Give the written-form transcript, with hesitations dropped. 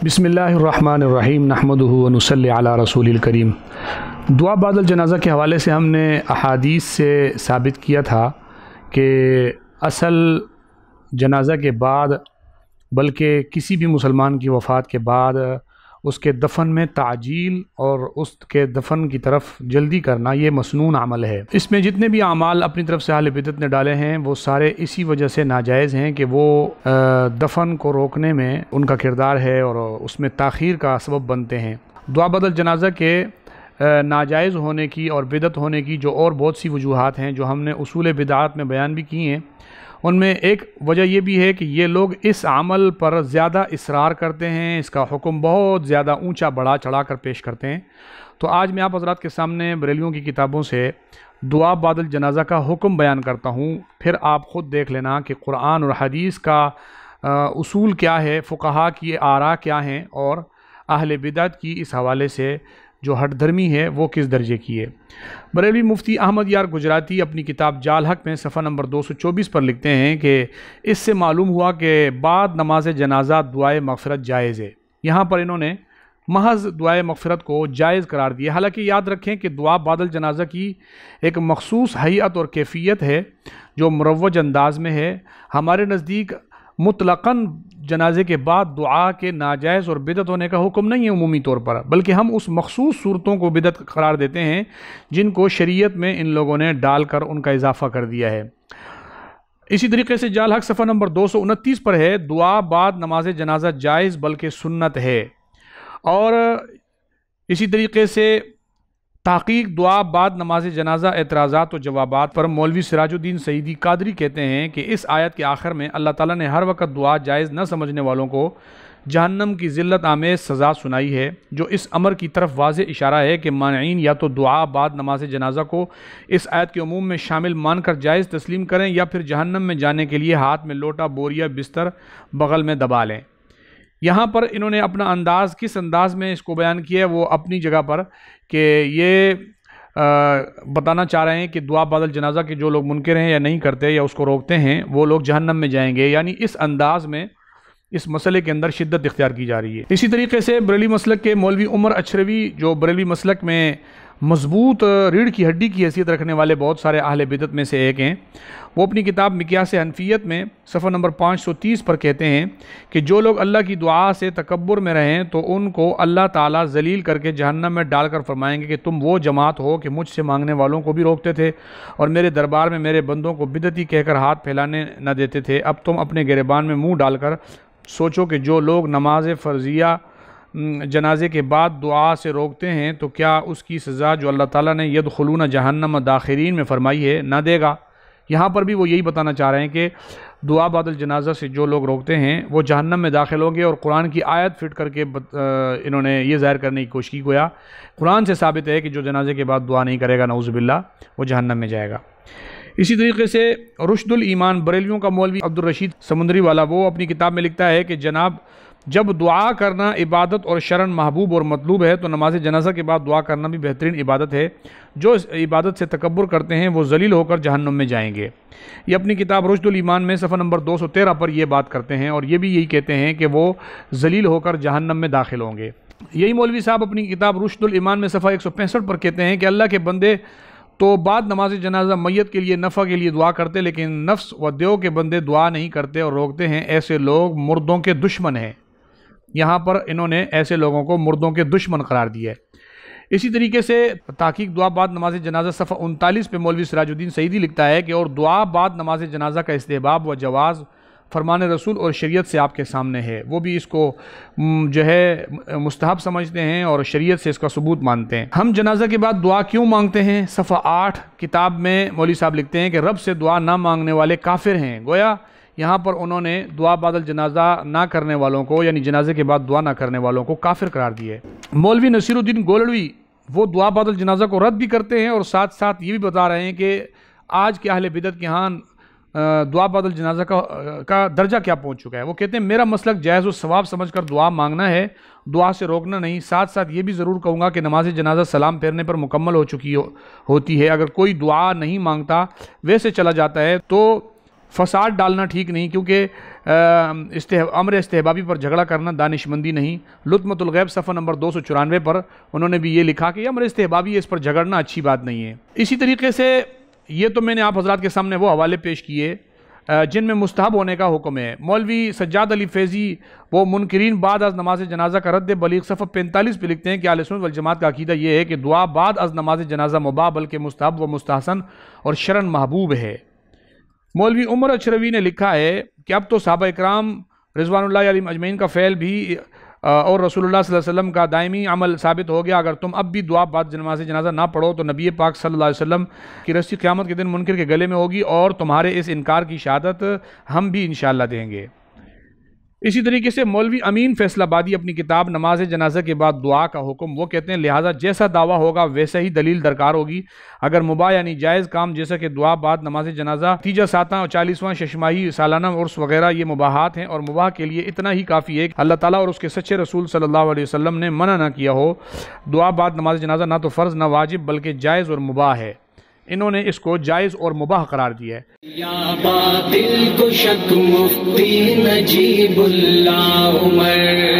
بسم اللہ الرحمن الرحیم نحمدہ ونصلی علی رسول الکریم۔ دعا بعد الجنازہ کے حوالے سے ہم نے احادیث سے ثابت کیا تھا کہ اصل جنازہ کے بعد بلکہ کسی بھی مسلمان کی وفات کے بعد اس کے دفن میں تعجیل اور اس کے دفن کی طرف جلدی کرنا یہ مسنون عمل ہے۔ اس میں جتنے بھی اعمال اپنی طرف سے اہل بدعت نے ڈالے ہیں وہ سارے اسی وجہ سے ناجائز ہیں کہ وہ دفن کو روکنے میں ان کا کردار ہے اور اس میں تاخیر کا سبب بنتے ہیں۔ دعا بعد الجنازہ کے ناجائز ہونے کی اور بدعت ہونے کی جو اور بہت سی وجوہات ہیں جو ہم نے اصول بدعات میں بیان بھی کی ہیں، ان میں ایک وجہ یہ بھی ہے کہ یہ لوگ اس عمل پر زیادہ اصرار کرتے ہیں، اس کا حکم بہت زیادہ اونچا بڑھا چڑھا کر پیش کرتے ہیں۔ تو آج میں آپ حضرات کے سامنے بریلویوں کی کتابوں سے دعا بعد الجنازہ کا حکم بیان کرتا ہوں، پھر آپ خود دیکھ لینا کہ قرآن اور حدیث کا اصول کیا ہے، فقہا کی آراء کیا ہیں اور اہل بدعت کی اس حوالے سے جو ہٹ دھرمی ہے وہ کس درجے کی ہے۔ بریلوی مفتی احمد یار گجراتی اپنی کتاب جال حق میں صفحہ نمبر 224 پر لکھتے ہیں کہ اس سے معلوم ہوا کہ بعد نماز جنازہ دعائے مغفرت جائز ہے۔ یہاں پر انہوں نے محض دعائے مغفرت کو جائز قرار دیا، حالانکہ یاد رکھیں کہ دعا بعد الجنازہ کی ایک مخصوص حیت اور کیفیت ہے جو مروج انداز میں ہے۔ ہمارے نزدیک مطلقاً جنازے کے بعد دعا کے ناجائز اور بدعت ہونے کا حکم نہیں ہے عمومی طور پر، بلکہ ہم اس مخصوص صورتوں کو بدعت قرار دیتے ہیں جن کو شریعت میں ان لوگوں نے ڈال کر ان کا اضافہ کر دیا ہے۔ اسی طریقے سے جال حق صفحہ نمبر 229 پر ہے، دعا بعد نماز جنازہ جائز بلکہ سنت ہے۔ اور اسی طریقے سے تحقیق دعا بعد نماز جنازہ اعتراضات و جوابات پر مولوی سراج الدین سعیدی قادری کہتے ہیں کہ اس آیت کے آخر میں اللہ تعالیٰ نے ہر وقت دعا جائز نہ سمجھنے والوں کو جہنم کی ذلت آمیز سزا سنائی ہے، جو اس امر کی طرف واضح اشارہ ہے کہ مانعین یا تو دعا بعد نماز جنازہ کو اس آیت کے عموم میں شامل مان کر جائز تسلیم کریں یا پھر جہنم میں جانے کے لیے ہاتھ میں لوٹا، بوریا، بستر بغل میں دبا لیں۔ یہاں پر انہوں نے اپنا انداز کس انداز میں اس کو بیان کیا ہے وہ اپنی جگہ پر کہ یہ بتانا چاہ رہے ہیں کہ دعا بعد الجنازہ کے جو لوگ منکر ہیں یا نہیں کرتے یا اس کو روکتے ہیں وہ لوگ جہنم میں جائیں گے، یعنی اس انداز میں اس مسئلے کے اندر شدت اختیار کی جا رہی ہے۔ اسی طریقے سے بریلوی مسلک کے مولوی عمر اچھروی جو بریلوی مسلک میں مضبوط ریڑھ کی ہڈی کی حیثیت رکھنے والے بہت سارے اہل بدعت میں سے ایک ہیں، وہ اپنی کتاب مقیاس حنفیت میں صفحہ نمبر 530 پر کہتے ہیں کہ جو لوگ اللہ کی دعا سے تکبر میں رہیں تو ان کو اللہ تعالیٰ ذلیل کر کے جہنم میں ڈال کر فرمائیں گے کہ تم وہ جماعت ہو کہ مجھ سے مانگنے والوں کو بھی روکتے تھے اور میرے دربار میں میرے بندوں کو بدعتی کہہ کر ہاتھ پھیلانے نہ دیتے تھے۔ اب تم اپنے گریبان میں منہ ڈال کر سوچو کہ جو لوگ نماز فرضیہ جنازے کے بعد دعا سے روکتے ہیں تو کیا اس کی سزا جو اللہ تعالیٰ نے یدخلون جہنم داخرین میں فرمائی ہے نہ دے گا؟ یہاں پر بھی وہ یہی بتانا چاہ رہے ہیں کہ دعا بعد الجنازہ سے جو لوگ روکتے ہیں وہ جہنم میں داخل ہوں گے، اور قرآن کی آیت فٹ کر کے انہوں نے یہ ظاہر کرنے کی کوشش کی گویا قرآن سے ثابت ہے کہ جو جنازے کے بعد دعا نہیں کرے گا نعوذ باللہ وہ جہنم میں جائے گا۔ اسی طریقے سے رشد الایمان بریلیوں کا مولوی عبدالرشید سمندری والا وہ اپنی کتاب میں لکھتا ہے کہ جناب جب دعا کرنا عبادت اور شرعاً محبوب اور مطلوب ہے تو نماز جنازہ کے بعد دعا کرنا بھی بہترین عبادت ہے۔ جو اس عبادت سے تکبر کرتے ہیں وہ ذلیل ہو کر جہنم میں جائیں گے۔ یہ اپنی کتاب رشد الایمان میں صفحہ نمبر 213 پر یہ بات کرتے ہیں اور یہ بھی یہی کہتے ہیں کہ وہ ذلیل ہو کر جہنم میں داخل ہوں گے۔ یہی مولوی صاحب اپنی کتاب رشد الایمان میں صفحہ 165 پر کہتے ہیں کہ اللہ کے بندے تو بعد نماز جنازہ میت کے لیے نفع کے لیے دعا کرتے، لیکن نفس و دیو کے بندے دعا نہیں کرتے اور روکتے ہیں، ایسے لوگ مردوں کے دشمن ہیں۔ یہاں پر انہوں نے ایسے لوگوں کو مردوں کے دشمن قرار دیا ہے۔ اسی طریقے سے تحقیق دعا بعد نماز جنازہ صفحہ 39 پہ مولوی سراج الدین سعیدی لکھتا ہے کہ اور دعا بعد نماز جنازہ کا استحباب و جواز فرمان رسول اور شریعت سے آپ کے سامنے ہے، وہ بھی اس کو جو ہے مستحب سمجھتے ہیں اور شریعت سے اس کا ثبوت مانتے ہیں۔ ہم جنازہ کے بعد دعا کیوں مانگتے ہیں؟ صفحہ 8 کتاب میں مولوی صاحب لکھتے ہیں کہ رب سے دعا نہ مانگنے والے کافر ہیں۔ گویا یہاں پر انہوں نے دعا بعد الجنازہ نہ کرنے والوں کو یعنی جنازے کے بعد دعا نہ کرنے والوں کو کافر قرار دیا ہے۔ مولوی نصیر الدین گولڑوی وہ دعا بعد الجنازہ کو رد بھی کرتے ہیں اور ساتھ ساتھ یہ بھی بتا رہے ہیں کہ آج کے اہل بدعت کے ہاں دعا بعد الجنازہ کا درجہ کیا پہنچ چکا ہے۔ وہ کہتے ہیں میرا مسلک جائز و ثواب سمجھ کر دعا مانگنا ہے، دعا سے روکنا نہیں۔ ساتھ ساتھ یہ بھی ضرور کہوں گا کہ نماز جنازہ سلام پھیرنے پر مکمل ہو چکی ہوتی ہے، اگر کوئی دعا نہیں مانگتا ویسے چلا جاتا ہے تو فساد ڈالنا ٹھیک نہیں، کیونکہ امر استحبابی پر جھگڑا کرنا دانشمندی نہیں۔ لطمۃ الغیب صفحہ نمبر 294 پر انہوں نے بھی یہ لکھا کہ امر استحبابی ہے، اس پر جھگڑنا اچھی بات نہیں ہے۔ اسی طریقے سے یہ تو میں نے آپ حضرات کے سامنے وہ حوالے پیش کیے جن میں مستحب ہونے کا حکم ہے۔ مولوی سجاد علی فیضی وہ منکرین بعد از نماز جنازہ کا رد بلیغ صفحہ 45 پہ لکھتے ہیں کہ اہل سنت والجماعت کا عقیدہ یہ ہے کہ دعا بعد از نماز جنازہ مباح بلکہ مستحب و مستحسن اور شرعاً محبوب ہے۔ مولوی عمر اچھروی نے لکھا ہے کہ اب تو صحابہ اکرام رضوان اللہ علیہم اجمعین کا فعل بھی اور رسول اللہ صلی اللہ علیہ وسلم کا دائمی عمل ثابت ہو گیا۔ اگر تم اب بھی دعا بعد نماز جنازہ نہ پڑھو تو نبی پاک صلی اللہ علیہ وسلم کی رسی قیامت کے دن منکر کے گلے میں ہوگی، اور تمہارے اس انکار کی شہادت ہم بھی انشاءاللہ دیں گے۔ اسی طریقے سے مولوی امین فیصل آبادی اپنی کتاب نماز جنازہ کے بعد دعا کا حکم وہ کہتے ہیں لہٰذا جیسا دعویٰ ہوگا ویسا ہی دلیل درکار ہوگی۔ اگر مباح یعنی جائز کام جیسا کہ دعا بعد نماز جنازہ، تیجا ساتاں اور 40واں ششماہی سالانہ عرس وغیرہ یہ مباحات ہیں، اور مباح کے لیے اتنا ہی کافی ہے کہ اللہ تعالیٰ اور اس کے سچے رسول صلی اللہ علیہ وسلم نے منع نہ کیا ہو۔ دعا بعد نماز جنازہ نہ تو فرض نہ واجب بلکہ جائز اور مباح ہے۔ انہوں نے اس کو جائز اور مباح قرار دیا ہے۔ یا باطل کو شک مفتی نجیب اللہ عمر